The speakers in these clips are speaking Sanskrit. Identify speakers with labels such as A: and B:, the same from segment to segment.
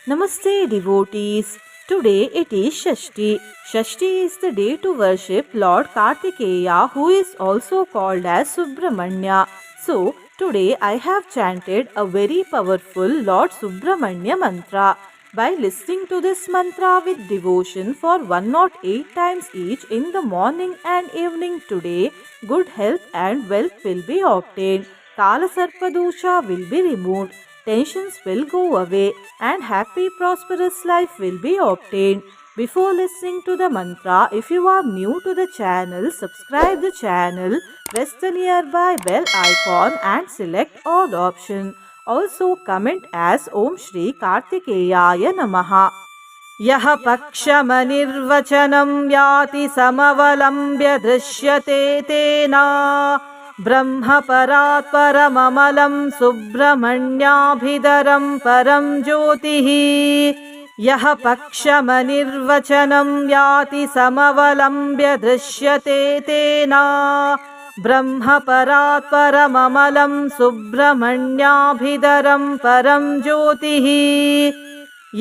A: Namaste devotees. Today it is Shashti. Shashti is the day to worship Lord Kartikeya, who is also called as Subramanya. So today I have chanted a very powerful Lord Subramanya mantra. By listening to this mantra with devotion for 108 times each in the morning and evening today, good health and wealth will be obtained. Kala Sarpadosha will be removed. Tensions will go away and happy prosperous life will be obtained. Before listening to the mantra, if you are new to the channel, subscribe the channel, press the nearby bell icon and select all option. Also comment as Om Shri Kartikeyaya Namaha. यः पक्षमनिर्वचनं याति समवलम्ब्य दृश्यते तेना ब्रह्मपरात् परममलं सुब्रह्मण्याभिधरं परं ज्योतिः यः पक्षमनिर्वचनं याति समवलम्ब्य दृश्यते तेना ब्रह्मपरात् परममलं सुब्रह्मण्याभिधरं परं ज्योतिः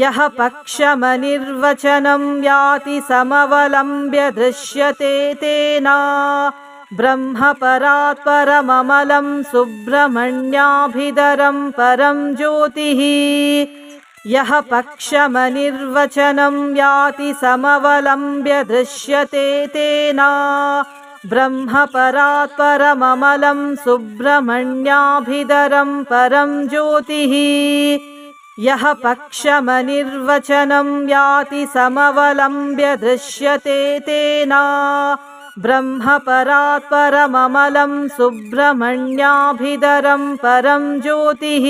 A: यः पक्षमनिर्वचनं याति समवलम्ब्य दृश्यते तेना ब्रह्मपरात् परममलं सुब्रह्मण्याभिधरं परं ज्योतिः यः पक्षमनिर्वचनं याति समवलम्ब्य दृश्यते तेना ब्रह्मपरात् परममलं सुब्रह्मण्याभिधरं परं ज्योतिः यः पक्षमनिर्वचनं याति समवलम्ब्य दृश्यते तेना ब्रह्मपरात् परममलं सुब्रह्मण्याभिधरं परं ज्योतिः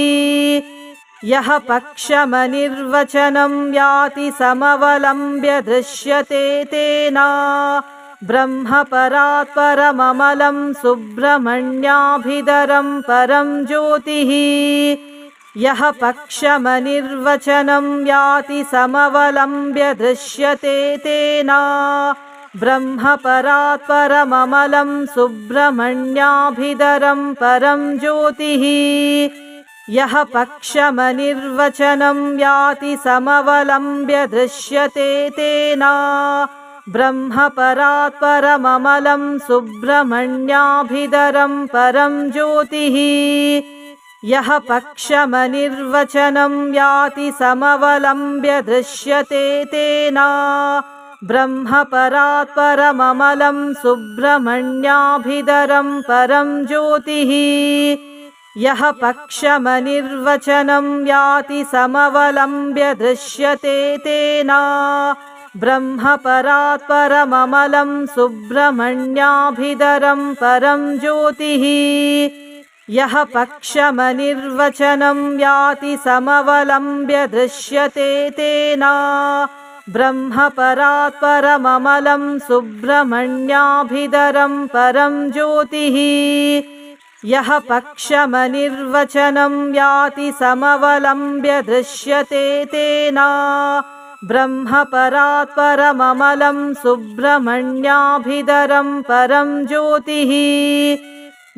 A: यः पक्षमनिर्वचनं याति समवलम्ब्य दृश्यते तेना ब्रह्मपरात् परममलं सुब्रह्मण्याभिधरं परं ज्योतिः यः पक्षमनिर्वचनं याति समवलम्ब्य दृश्यते तेना ब्रह्मपरात् परममलं सुब्रह्मण्याभिधरं परं ज्योतिः यः पक्षमनिर्वचनं याति समवलम्ब्य दृश्यते तेना ब्रह्मपरात् परममलं सुब्रह्मण्याभिधरं परं ज्योतिः यः पक्षमनिर्वचनं याति समवलम्ब्य दृश्यते तेना ब्रह्मपरात् परममलं सुब्रह्मण्याभिधरं परं ज्योतिः यः पक्षमनिर्वचनं याति समवलम्ब्य दृश्यते तेना ब्रह्मपरात् परममलं सुब्रह्मण्याभिधरं परं ज्योतिः यः पक्षमनिर्वचनं याति समवलम्ब्य दृश्यते तेना ब्रह्मपरात् परममलं सुब्रह्मण्याभिधरं परं ज्योतिः यः पक्षमनिर्वचनं याति समवलम्ब्य दृश्यते तेना ब्रह्मपरात् परममलं सुब्रह्मण्याभिधरं परं ज्योतिः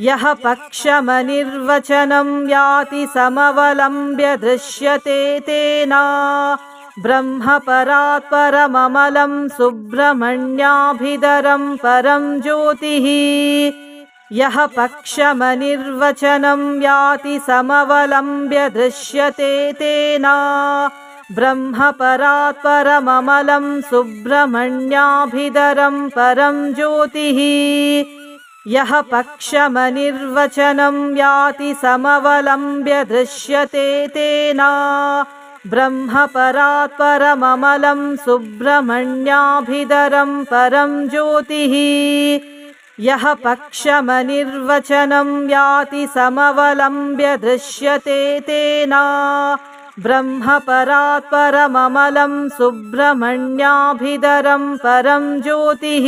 A: यः पक्षमनिर्वचनं याति समवलम्ब्य दृश्यते तेना ब्रह्मपरात् परममलं सुब्रह्मण्याभिधरं परं ज्योतिः यः पक्षमनिर्वचनं याति समवलम्ब्य दृश्यते तेना ब्रह्मपरात् परममलं सुब्रह्मण्याभिधरं परं ज्योतिः यः पक्षमनिर्वचनं याति समवलम्ब्य दृश्यते तेना ब्रह्मपरात् परममलं सुब्रह्मण्याभिधरं परं ज्योतिः यः पक्षमनिर्वचनं याति समवलम्ब्य दृश्यते तेना ब्रह्मपरात् परममलं सुब्रह्मण्याभिधरं परं ज्योतिः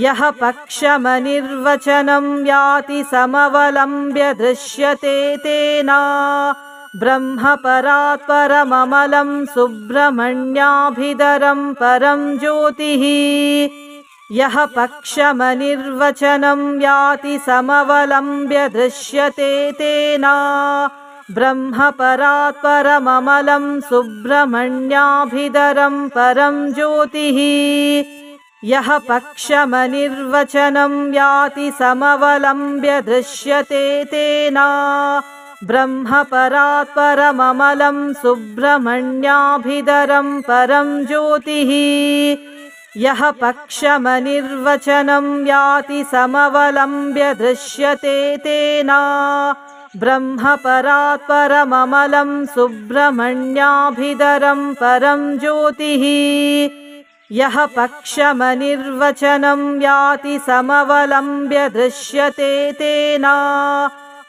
A: यः पक्षमनिर्वचनं याति समवलम्ब्य दृश्यते तेना ब्रह्मपरात् परममलं सुब्रह्मण्याभिधरं परं ज्योतिः यः पक्षमनिर्वचनं याति समवलम्ब्य दृश्यते तेना ब्रह्मपरात् परममलं सुब्रह्मण्याभिधरं परं ज्योतिः यः पक्षमनिर्वचनं याति समवलम्ब्य दृश्यते तेन ब्रह्मपरात् परममलं सुब्रह्मण्याभिधरं परं ज्योतिः यः पक्षमनिर्वचनं याति समवलम्ब्य दृश्यते तेन ब्रह्मपरात् परममलं सुब्रह्मण्याभिधरं परं ज्योतिः यः पक्षमनिर्वचनं याति समवलम्ब्य दृश्यते तेन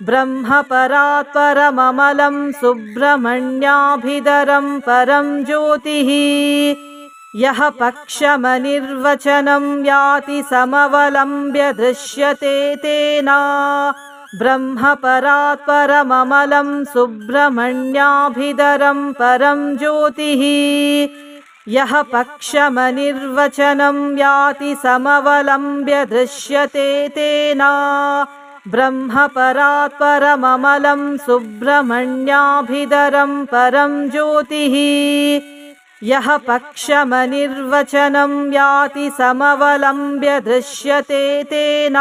A: ब्रह्मपरात् परममलं सुब्रह्मण्याभिधरं परं ज्योतिः यः पक्षमनिर्वचनं याति समवलम्ब्य दृश्यते तेन ब्रह्मपरात् परममलं सुब्रह्मण्याभिधरं परं ज्योतिः यः पक्षमनिर्वचनं याति समवलम्ब्य दृश्यते तेन ब्रह्मपरात् परममलं सुब्रह्मण्याभिधरं परं ज्योतिः यः पक्षमनिर्वचनं याति समवलम्ब्य दृश्यते तेन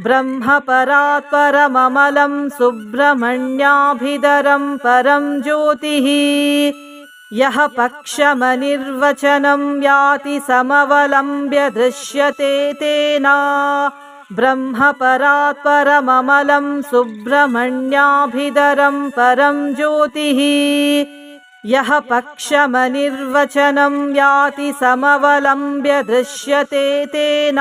A: ब्रह्मपरात् परममलं सुब्रह्मण्याभिधरं परं ज्योतिः यः पक्षमनिर्वचनं याति समवलम्ब्य दृश्यते तेन ब्रह्मपरात् परममलं सुब्रह्मण्याभिधरं परं ज्योतिः यः पक्षमनिर्वचनं याति समवलम्ब्य दृश्यते तेन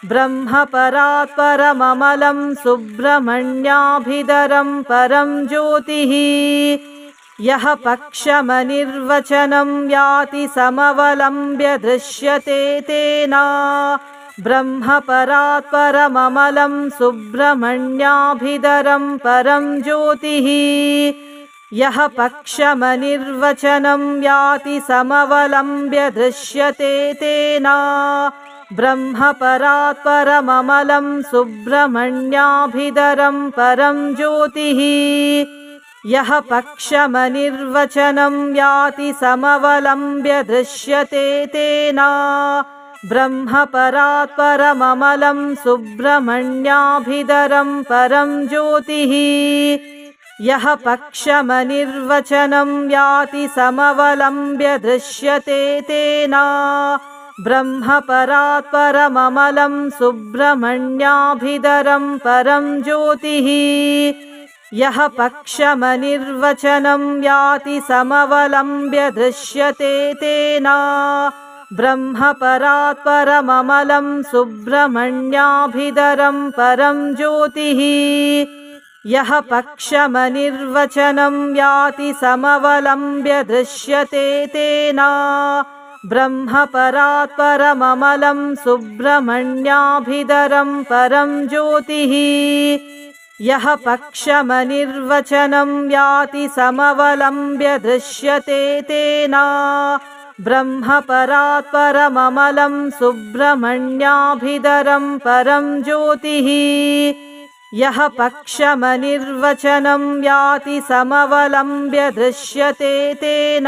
A: ब्रह्मपरात् परममलं सुब्रह्मण्याभिधरं परं ज्योतिः यः पक्षमनिर्वचनं याति समवलम्ब्य दृश्यते तेन ब्रह्मपरात् परममलं सुब्रह्मण्याभिधरं परं ज्योतिः यः पक्षमनिर्वचनं याति समवलम्ब्य दृश्यते तेन ब्रह्मपरात् परममलं सुब्रह्मण्याभिधरं परं ज्योतिः यः पक्षमनिर्वचनं याति समवलम्ब्य दृश्यते तेन ब्रह्मपरात् परममलं सुब्रह्मण्याभिधरं परं ज्योतिः यः पक्षमनिर्वचनं याति समवलम्ब्य दृश्यते तेन ब्रह्मपरात् परममलं सुब्रह्मण्याभिधरं परं ज्योतिः यः पक्षमनिर्वचनं याति समवलम्ब्य दृश्यते तेन ब्रह्मपरात् परममलं सुब्रह्मण्याभिधरं परं ज्योतिः यः पक्षमनिर्वचनं याति समवलम्ब्य दृश्यते तेन ब्रह्मपरात् परममलं सुब्रह्मण्याभिधरं परं ज्योतिः यः पक्षमनिर्वचनं याति समवलम्ब्य दृश्यते तेन ब्रह्मपरात् परममलं सुब्रह्मण्याभिधरं परं ज्योतिः यः पक्षमनिर्वचनं याति समवलम्ब्य दृश्यते तेन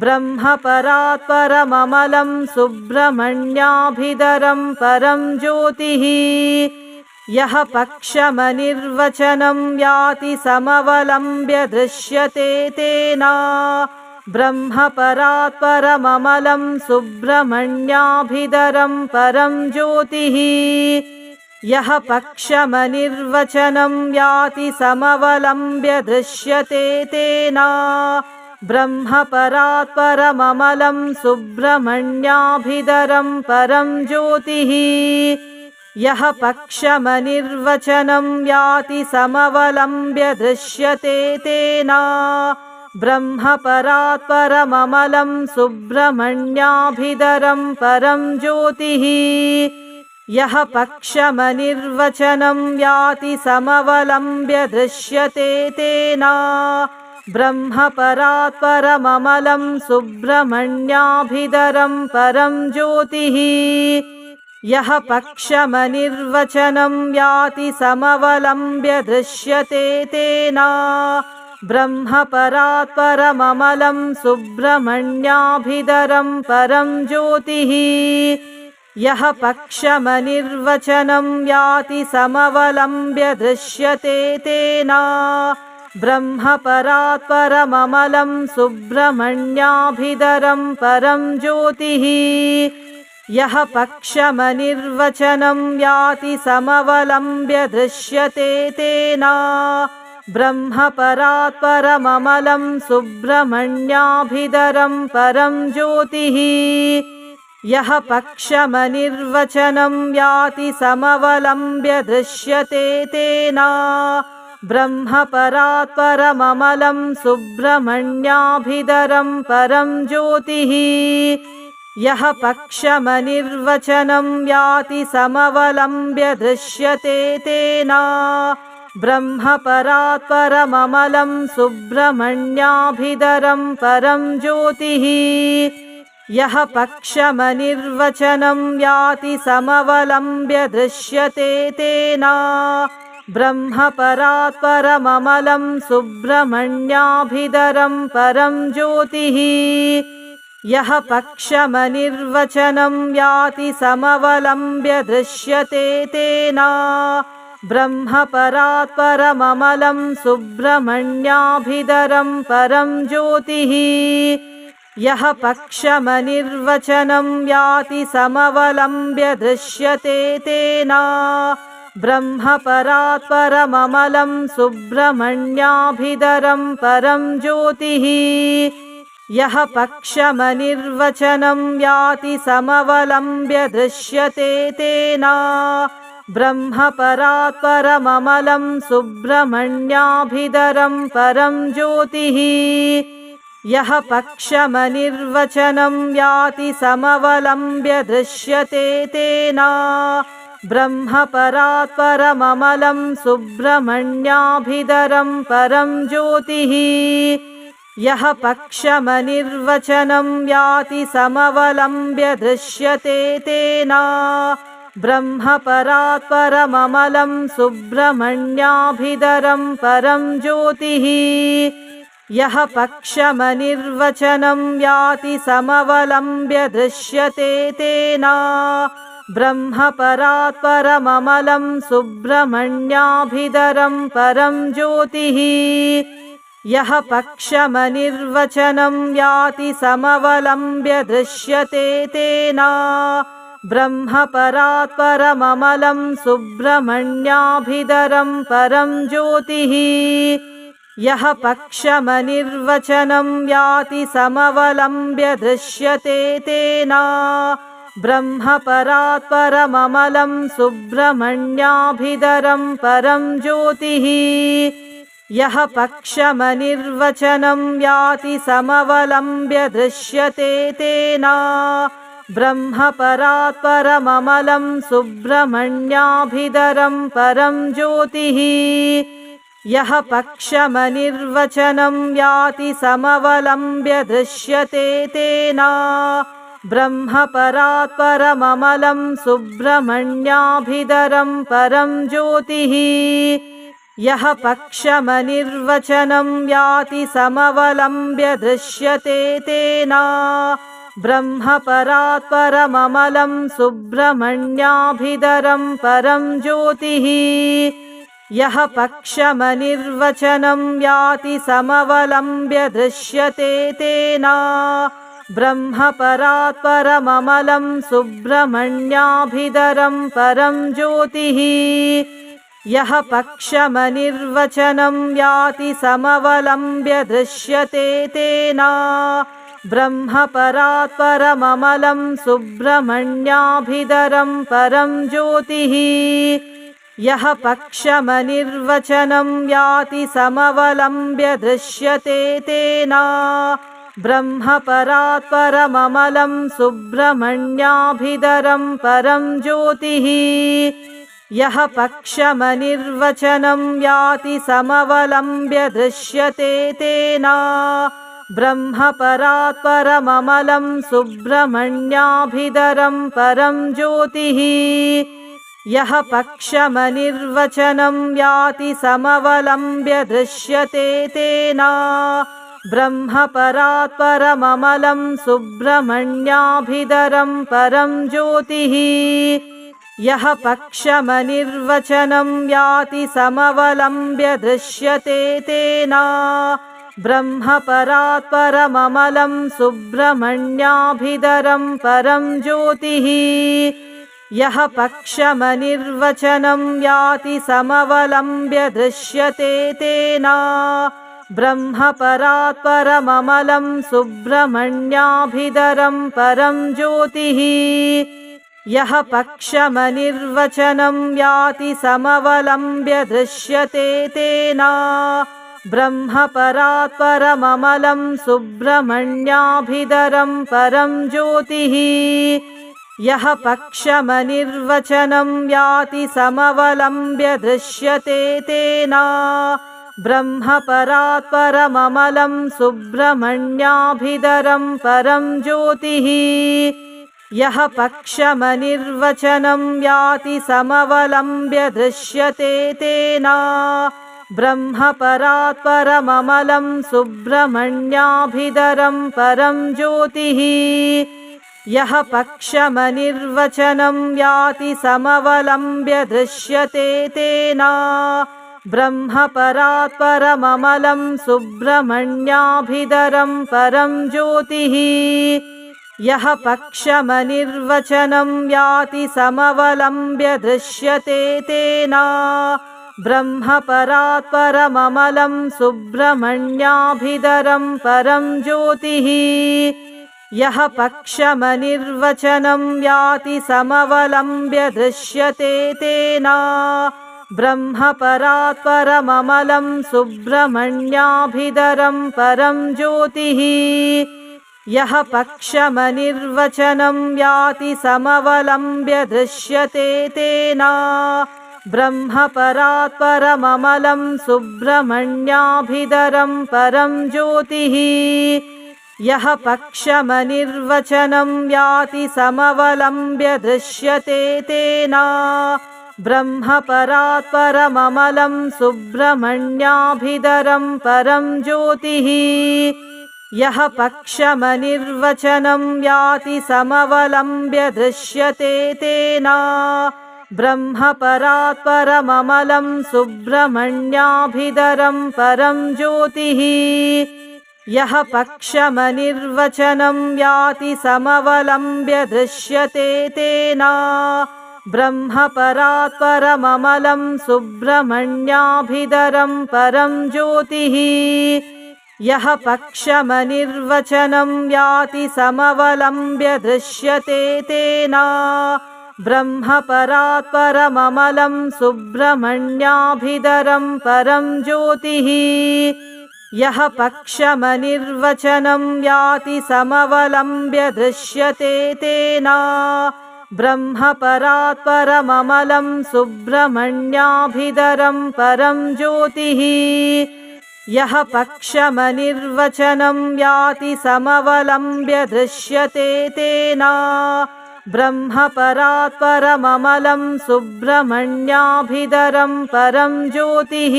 A: ब्रह्मपरात् परममलं सुब्रह्मण्याभिधरं परं ज्योतिः यः पक्षमनिर्वचनं याति समवलम्ब्य दृश्यते तेन ब्रह्मपरात् परममलं सुब्रह्मण्याभिधरं परं ज्योतिः यः पक्षमनिर्वचनं याति समवलम्ब्य दृश्यते तेन ब्रह्मपरात् परममलं सुब्रह्मण्याभिधरं परं ज्योतिः यः पक्षमनिर्वचनं याति समवलम्ब्य दृश्यते तेन ब्रह्मपरात् परममलं सुब्रह्मण्याभिधरं परं ज्योतिः यः पक्षमनिर्वचनं याति समवलम्ब्य दृश्यते तेन ब्रह्मपरात् परममलं सुब्रह्मण्याभिधरं परं ज्योतिः यः पक्षमनिर्वचनं याति समवलम्ब्य दृश्यते तेन ब्रह्मपरात् परममलं सुब्रह्मण्याभिधरं परं ज्योतिः। यः पक्षमनिर्वचनं याति समवलम्ब्य दृश्यते तेन ब्रह्मपरात् परममलं सुब्रह्मण्याभिधरं परं ज्योतिः। यः पक्षमनिर्वचनं याति समवलम्ब्य दृश्यते तेन ब्रह्मपरात् परममलं सुब्रह्मण्याभिधरं परं ज्योतिः। यः पक्षमनिर्वचनं याति समवलम्ब्य दृश्यते तेन ब्रह्मपरात् परममलं सुब्रह्मण्याभिधरं परं ज्योतिः। यः पक्षमनिर्वचनं याति समवलम्ब्य दृश्यते तेन ब्रह्मपरात् परममलं सुब्रह्मण्याभिधरं परं ज्योतिः। यः पक्षमनिर्वचनं याति समवलम्ब्य दृश्यते तेन ब्रह्मपरात् परममलं सुब्रह्मण्याभिधरं परं ज्योतिः। यः पक्षमनिर्वचनं याति समवलम्ब्य दृश्यते तेन ब्रह्मपरात् परममलं सुब्रह्मण्याभिधरं परं ज्योतिः। यः पक्षमनिर्वचनं याति समवलम्ब्य दृश्यते तेन ब्रह्मपरात् परममलं सुब्रह्मण्याभिधरं परं ज्योतिः। यः पक्षमनिर्वचनं याति समवलम्ब्य दृश्यते तेन ब्रह्मपरात् परममलं सुब्रह्मण्याभिधरं परं ज्योतिः। यः पक्षमनिर्वचनं याति समवलम्ब्य दृश्यते तेन ब्रह्मपरात् परममलं सुब्रह्मण्याभिधरं परं ज्योतिः। यः पक्षमनिर्वचनं याति समवलम्ब्य दृश्यते तेन ब्रह्मपरात् परममलं सुब्रह्मण्याभिधरं परं ज्योतिः। यः पक्षमनिर्वचनं याति समवलम्ब्य दृश्यते तेन ब्रह्मपरात् परममलं सुब्रह्मण्याभिधरं परं ज्योतिः। यः पक्षमनिर्वचनं याति समवलम्ब्य दृश्यते तेन ब्रह्मपरात् परममलं सुब्रह्मण्याभिधरं परं ज्योतिः। यः पक्षमनिर्वचनं याति समवलम्ब्य दृश्यते तेन ब्रह्मपरात् परममलं सुब्रह्मण्याभिधरं परं ज्योतिः। यः पक्षमनिर्वचनं याति समवलम्ब्य दृश्यते तेन ब्रह्मपरात् परममलं सुब्रह्मण्याभिधरं परं ज्योतिः। यः पक्षमनिर्वचनं याति समवलम्ब्य दृश्यते तेन ब्रह्मपरात् परममलं सुब्रह्मण्याभिधरं परं ज्योतिः। यः पक्षमनिर्वचनं याति समवलम्ब्य दृश्यते तेन ब्रह्मपरात् परममलं सुब्रह्मण्याभिधरं परं ज्योतिः। यः पक्षमनिर्वचनं याति समवलम्ब्य दृश्यते तेन ब्रह्मपरात् परममलं सुब्रह्मण्याभिधरं परं ज्योतिः। यः पक्षमनिर्वचनं याति समवलम्ब्य दृश्यते तेन ब्रह्मपरात् परममलं सुब्रह्मण्याभिधरं परं ज्योतिः। यः पक्षमनिर्वचनं याति समवलम्ब्य दृश्यते तेन ब्रह्मपरात् परममलं सुब्रह्मण्याभिधरं परं ज्योतिः। यः पक्षमनिर्वचनं याति समवलम्ब्य दृश्यते तेन ब्रह्मपरात् परममलं सुब्रह्मण्याभिधरं परं ज्योतिः यः पक्षमनिर्वचनं याति समवलम्ब्य दृश्यते तेन ब्रह्मपरात् परममलं सुब्रह्मण्याभिधरं परं ज्योतिः यः पक्षमनिर्वचनं याति समवलम्ब्य दृश्यते तेन ब्रह्मपरात् परममलं सुब्रह्मण्याभिधरं परं ज्योतिः यः पक्षमनिर्वचनं याति समवलम्ब्य दृश्यते तेन ब्रह्मपरात् परममलं सुब्रह्मण्याभिधरं परं ज्योतिः यः पक्षमनिर्वचनं याति समवलम्ब्य दृश्यते तेन ब्रह्मपरात् परममलं सुब्रह्मण्याभिधरं परं ज्योतिः यः पक्षमनिर्वचनं याति समवलम्ब्य दृश्यते तेन ब्रह्मपरात् परममलं सुब्रह्मण्याभिधरं परं ज्योतिः यः पक्षमनिर्वचनं याति समवलम्ब्य दृश्यते तेन ब्रह्मपरात् परममलं सुब्रह्मण्याभिधरं परं ज्योतिः यः पक्षमनिर्वचनं याति समवलम्ब्य दृश्यते तेन ब्रह्मपरात् परममलं सुब्रह्मण्याभिधरं परं ज्योतिः यः पक्षमनिर्वचनं याति समवलम्ब्य दृश्यते तेन ब्रह्मपरात् परममलं सुब्रह्मण्याभिधरं परं ज्योतिः यः पक्षमनिर्वचनं याति समवलम्ब्य दृश्यते तेन ब्रह्मपरात् परममलं सुब्रह्मण्याभिधरं परं ज्योतिः यः पक्षमनिर्वचनं याति समवलम्ब्य दृश्यते तेन ब्रह्मपरात् परममलं सुब्रह्मण्याभिधरं परं ज्योतिः यः पक्षमनिर्वचनं याति समवलम्ब्य दृश्यते तेन ब्रह्मपरात् परममलं सुब्रह्मण्याभिधरं परं ज्योतिः यः पक्षमनिर्वचनं याति समवलम्ब्य दृश्यते तेन ब्रह्मपरात् परममलं सुब्रह्मण्याभिधरं परं ज्योतिः यः पक्षमनिर्वचनं याति समवलम्ब्य दृश्यते तेन ब्रह्मपरात् परममलं सुब्रह्मण्याभिधरं परं ज्योतिः यः पक्षमनिर्वचनं याति समवलम्ब्य दृश्यते तेन ब्रह्मपरात् परममलं सुब्रह्मण्याभिधरं परं ज्योतिः यः पक्षमनिर्वचनं याति समवलम्ब्य दृश्यते तेन ब्रह्मपरात् परममलं सुब्रह्मण्याभिधरं परं ज्योतिः यः पक्षमनिर्वचनं याति समवलम्ब्य दृश्यते तेन ब्रह्मपरात् परममलं सुब्रह्मण्याभिधरं परं ज्योतिः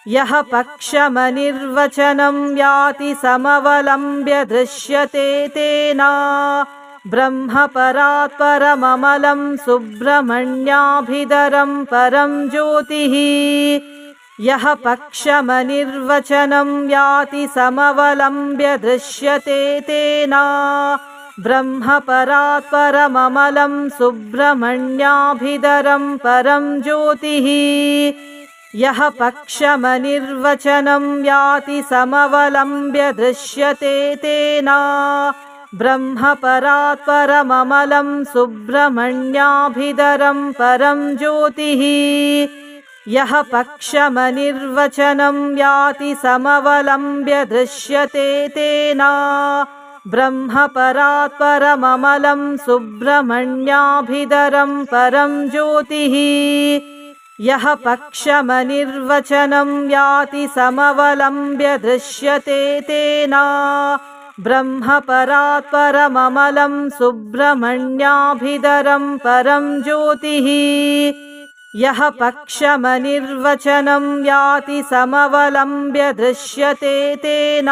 A: यः पक्षमनिर्वचनं याति समवलम्ब्य दृश्यते तेन ब्रह्मपरात् परममलं सुब्रह्मण्याभिधरं परं ज्योतिः यः पक्षमनिर्वचनं याति समवलम्ब्य दृश्यते तेन ब्रह्मपरात् परममलं सुब्रह्मण्याभिधरं परं ज्योतिः यः पक्षमनिर्वचनं याति समवलम्ब्य दृश्यते तेन ब्रह्मपरात् परममलं सुब्रह्मण्याभिधरं परं ज्योतिः यः पक्षमनिर्वचनं याति समवलम्ब्य दृश्यते तेन ब्रह्मपरात् परममलं सुब्रह्मण्याभिधरं परं ज्योतिः यः पक्षमनिर्वचनं याति समवलम्ब्य दृश्यते तेन ब्रह्मपरात् परममलं सुब्रह्मण्याभिधरं परं ज्योतिः। यः पक्षमनिर्वचनं याति समवलम्ब्य दृश्यते तेन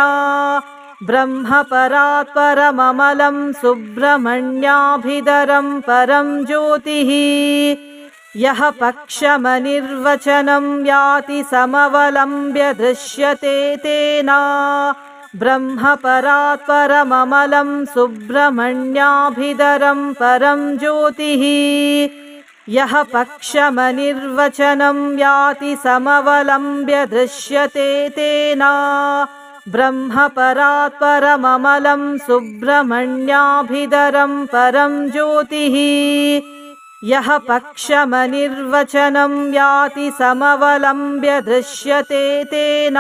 A: ब्रह्मपरात् परममलं सुब्रह्मण्याभिधरं परं ज्योतिः। यः पक्षमनिर्वचनं याति समवलम्ब्य दृश्यते तेन ब्रह्मपरात् परममलं सुब्रह्मण्याभिधरं परं ज्योतिः। यः पक्षमनिर्वचनं याति समवलम्ब्य दृश्यते तेन ब्रह्मपरात् परममलं सुब्रह्मण्याभिधरं परं ज्योतिः। यः पक्षमनिर्वचनं याति समवलम्ब्य दृश्यते तेन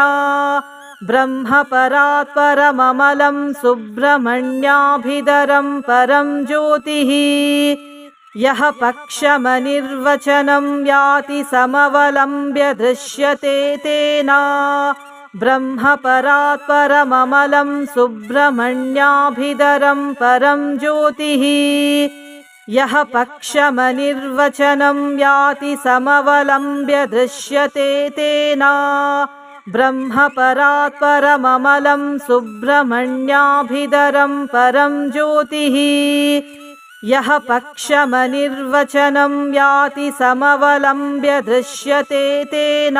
A: ब्रह्मपरात् परममलं सुब्रह्मण्याभिधरं परं ज्योतिः। यः पक्षमनिर्वचनं याति समवलम्ब्य दृश्यते तेन ब्रह्मपरात् परममलं सुब्रह्मण्याभिधरं परं ज्योतिः। यः पक्षमनिर्वचनं याति समवलम्ब्य दृश्यते तेन ब्रह्मपरात् परममलं सुब्रह्मण्याभिधरं परं ज्योतिः। यः पक्षमनिर्वचनं याति समवलम्ब्य दृश्यते तेन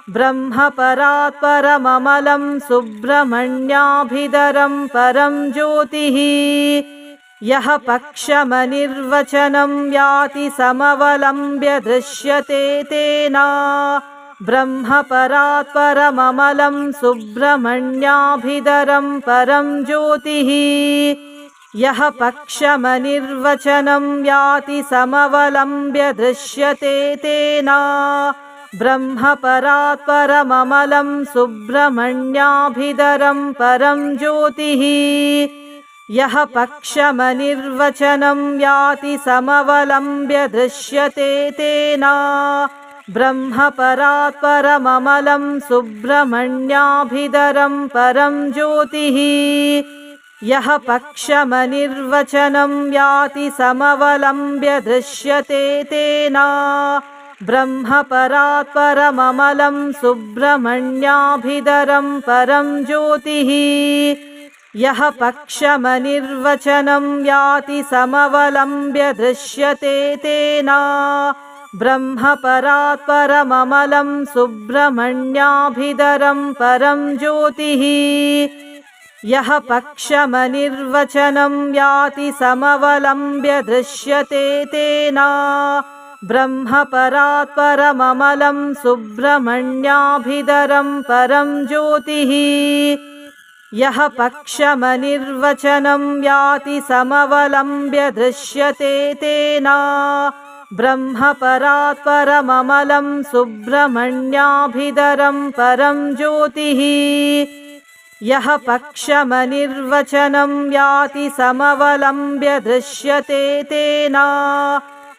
A: ब्रह्मपरात् परममलं सुब्रह्मण्याभिधरं परं ज्योतिः। यः पक्षमनिर्वचनं याति समवलम्ब्य दृश्यते तेन ब्रह्मपरात् परममलं सुब्रह्मण्याभिधरं परं ज्योतिः। यः पक्षमनिर्वचनं याति समवलम्ब्य दृश्यते तेन ब्रह्मपरात् परममलं सुब्रह्मण्याभिधरं परं ज्योतिः। यः पक्षमनिर्वचनं याति समवलम्ब्य दृश्यते तेन ब्रह्मपरात् परममलं सुब्रह्मण्याभिधरं परं ज्योतिः। यः पक्षमनिर्वचनं याति समवलम्ब्य दृश्यते तेन ब्रह्मपरात् परममलं सुब्रह्मण्याभिधरं परं ज्योतिः। यः पक्षमनिर्वचनं याति समवलम्ब्य दृश्यते तेन ब्रह्मपरात् परममलं सुब्रह्मण्याभिधरं परं ज्योतिः। यः पक्षमनिर्वचनं याति समवलम्ब्य दृश्यते तेन ब्रह्मपरात् परममलं सुब्रह्मण्याभिधरं परं ज्योतिः। यः पक्षमनिर्वचनं याति समवलम्ब्य दृश्यते तेन ब्रह्मपरात् परममलं सुब्रह्मण्याभिधरं परं ज्योतिः। यः पक्षमनिर्वचनं याति समवलम्ब्य दृश्यते तेन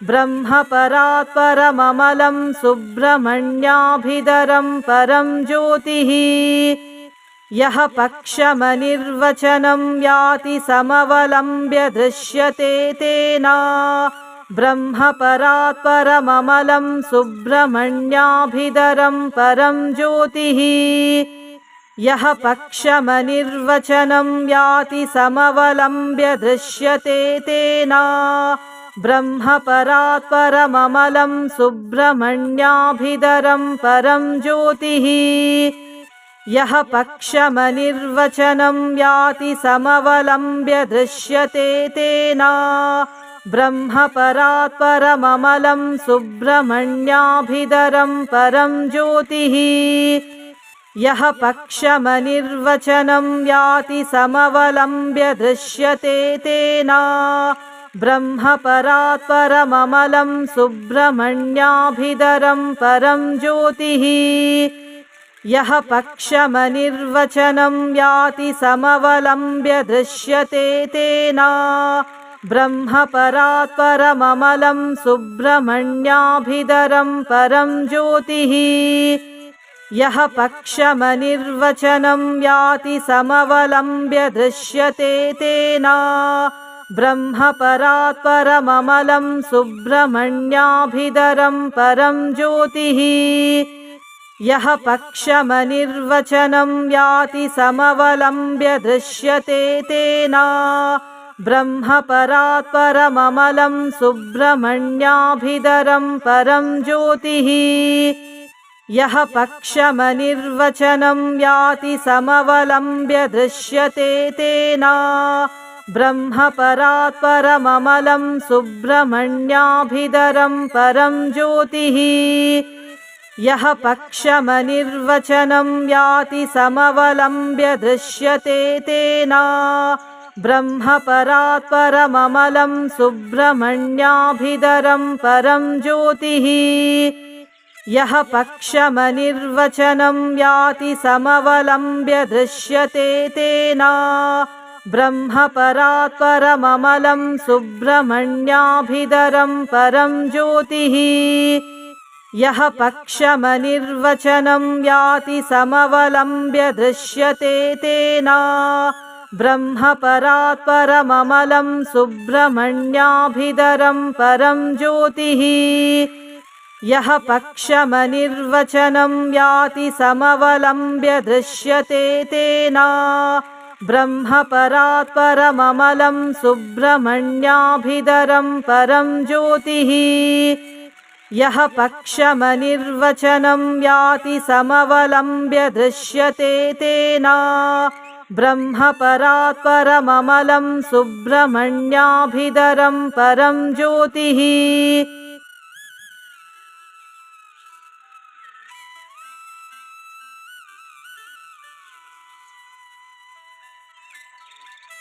A: ब्रह्मपरात् परममलं सुब्रह्मण्याभिधरं परं ज्योतिः। यः पक्षमनिर्वचनं याति समवलम्ब्य दृश्यते तेन ब्रह्मपरात् परममलं सुब्रह्मण्याभिधरं परं ज्योतिः। यः पक्षमनिर्वचनं याति समवलम्ब्य दृश्यते तेन ब्रह्मपरात् परममलं सुब्रह्मण्याभिधरं परं ज्योतिः। यः पक्षमनिर्वचनं याति समवलम्ब्य दृश्यते तेन ब्रह्मपरात् परममलं सुब्रह्मण्याभिधरं परं ज्योतिः। यः पक्षमनिर्वचनं याति समवलम्ब्य दृश्यते तेन ब्रह्मपरात् परममलं सुब्रह्मण्याभिधरं परं ज्योतिः। यः पक्षमनिर्वचनं याति समवलम्ब्य दृश्यते तेन ब्रह्मपरात् परममलं सुब्रह्मण्याभिधरं परं ज्योतिः यः पक्षमनिर्वचनं याति समवलम्ब्य दृश्यते तेन ब्रह्मपरात् परममलं सुब्रह्मण्याभिधरं परं ज्योतिः यः पक्षमनिर्वचनं याति समवलम्ब्य दृश्यते तेन ब्रह्मपरात् परममलं सुब्रह्मण्याभिधरं परं ज्योतिः यः पक्षमनिर्वचनं याति समवलम्ब्य दृश्यते तेन ब्रह्मपरात् परममलं सुब्रह्मण्याभिधरं परं ज्योतिः यः पक्षमनिर्वचनं याति समवलम्ब्य दृश्यते तेन ब्रह्मपरात् परममलं सुब्रह्मण्याभिधरं परं ज्योतिः यः पक्षमनिर्वचनं याति समवलम्ब्य दृश्यते तेन ब्रह्मपरात् परममलं सुब्रह्मण्याभिधरं परं ज्योतिः यः पक्षमनिर्वचनं याति समवलम्ब्य दृश्यते तेन ब्रह्मपरात् परममलं सुब्रह्मण्याभिधरं परं ज्योतिः यः पक्षमनिर्वचनं याति समवलम्ब्य दृश्यते तेन ब्रह्मपरात् परममलं सुब्रह्मण्याभिधरं परं ज्योतिः यः पक्षमनिर्वचनं याति समवलम्ब्य दृश्यते तेन ब्रह्मपरात् परममलं सुब्रह्मण्याभिधरं परं ज्योतिः।